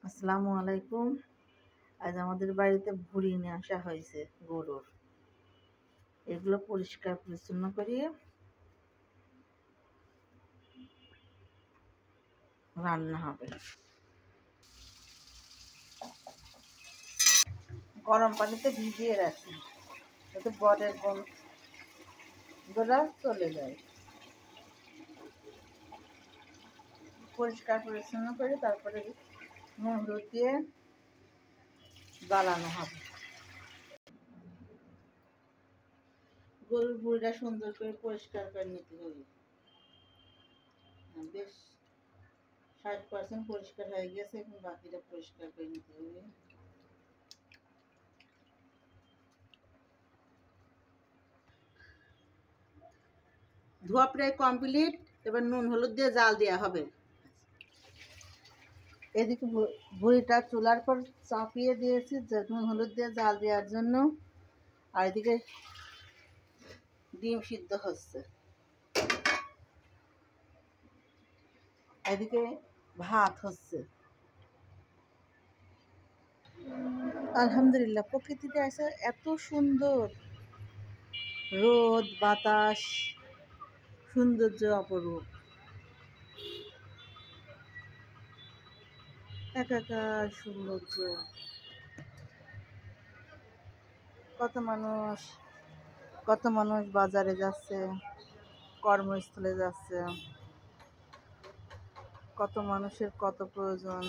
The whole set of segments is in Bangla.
আসসালামু আলাইকুম। আজ আমাদের বাড়িতে ভুঁড়ি নিয়ে আসা হয়েছে গরুর। এগুলো পরিষ্কার পরিচ্ছন্ন করিয়ে রান্না হবে। গরম পানিতে ভিজিয়ে রাখি যাতে বরের গন্ধটা চলে যায়। পরিষ্কার পরিচ্ছন্ন করে তারপরে নুন হলুদ দিয়ে জ্বালানো হবে। গরুর ভুঁড়িটা সুন্দর করে পরিষ্কার করে নিতে হবে। বেশ 60% পরিষ্কার হয়ে গেছে, এখন বাকিটা পরিষ্কার করে নিতে হবে। ধোয়া প্রায় কমপ্লিট। এবার নুন হলুদ দিয়ে জাল দেওয়া হবে। এদিকে ভুঁড়িটা চুলার পর চাপিয়ে দিয়েছি নুন হলুদ দিয়ে জাল দেওয়ার জন্য। আর এদিকে ডিম সিদ্ধ হচ্ছে, এদিকে ভাত হচ্ছে। আলহামদুলিল্লাহ, প্রকৃতিতে আছে এত সুন্দর, রোদ বাতাস, সৌন্দর্য অপরূপ, একাকার সৌন্দর্য। কত মানুষ বাজারে যাচ্ছে, কর্মস্থলে যাচ্ছে, কত মানুষের কত প্রয়োজন,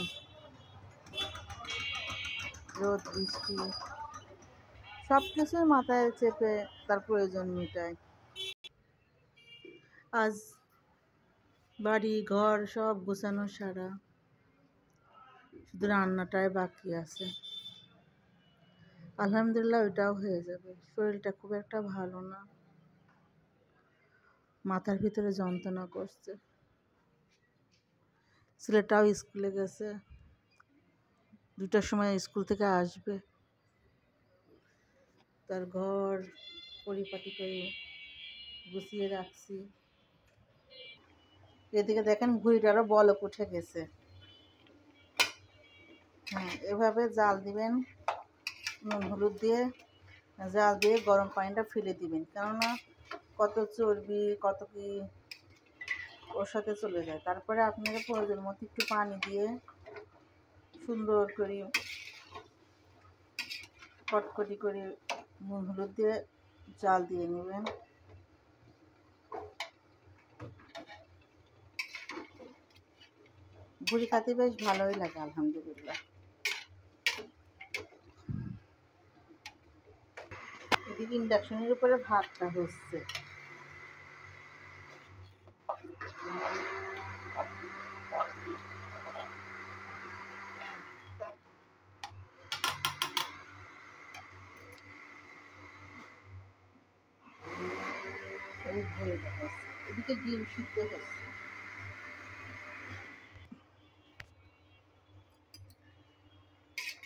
রোদ বৃষ্টি সব কিছুই মাথায় চেপে তার প্রয়োজন মেটায়। আজ বাড়ি ঘর সব গোছানো সারা, শুধু রান্নাটাই বাকি আছে। আলহামদুলিল্লাহ, ওইটাও হয়ে যাবে। শরীরটা খুব একটা ভালো না, মাথার ভিতরে যন্ত্রণা করছে। ছেলেটাও স্কুলে গেছে, 2টার সময় স্কুল থেকে আসবে। তার ঘর পরিপাটি করে গুছিয়ে রাখছি। এদিকে দেখেন ভুঁড়িটারও বলক উঠে গেছে। হ্যাঁ, এভাবে জাল দিবেন, নুন হলুদ দিয়ে জাল দিয়ে গরম পানিটা ফেলে দিবেন, কেননা কত চর্বি কত কি ওর সাথে চলে যায়। তারপরে আপনারা প্রয়োজন মতো একটু পানি দিয়ে সুন্দর করে কটকটি করে নুন হলুদ দিয়ে জাল দিয়ে নেবেন। ভুঁড়ি খেতে বেশ ভালোই লাগে আলহামদুলিল্লাহ। এদিকে ইন্ডাকশনের উপরে ভাতটা হচ্ছে। এদিকে ডিম সিদ্ধ হচ্ছে।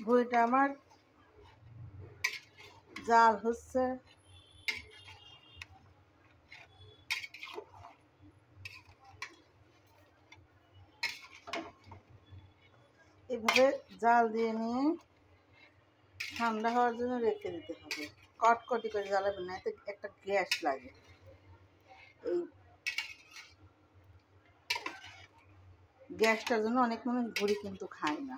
ভুঁড়িটা আমার জাল হচ্ছে। এভাবে জাল দিয়ে নিয়ে ঠান্ডা হওয়ার জন্য রেখে দিতে হবে। কটকটি করে জ্বালাবেন না, এতে একটা গ্যাস লাগে। এই গ্যাসটার জন্য অনেক মানুষ ভুঁড়ি কিন্তু খায় না।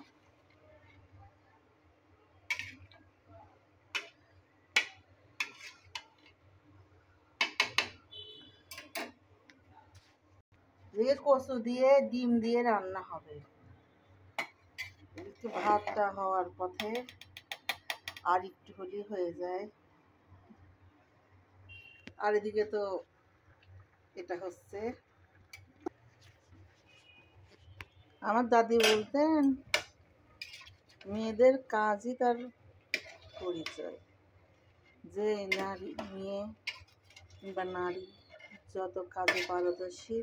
কচু দিয়ে ডিম দিয়ে রান্না হবে। একটু ভাতটা হওয়ার পথে, আর একটু হলেই হয়ে যায়। আর এদিকে তো এটা হচ্ছে। আমার দাদি বলতেন, মেয়েদের কাজই তার পরিচয়। যে নারী মেয়ে কিংবা নারী যত কাজে পারদর্শী,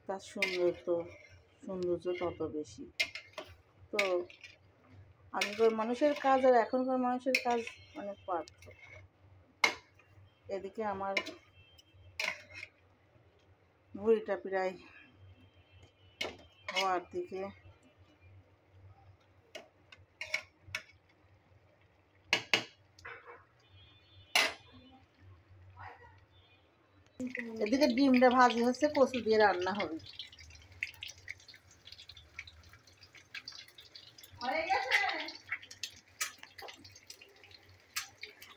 তার সৌন্দর্য তত বেশি। তো আগেকার মানুষের কাজ আর এখনকার মানুষের কাজ অনেক পার্থক্য। এদিকে আমার ভুঁড়িটা প্রায় হওয়ার দিকে। এদিকে ডিমটা ভাজি হচ্ছে, কচু দিয়ে রান্না হবে।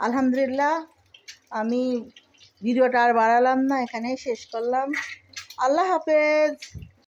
আলহামদুলিল্লাহ, আমি ভিডিওটা আর বাড়ালাম না, এখানেই শেষ করলাম। আল্লাহ হাফেজ।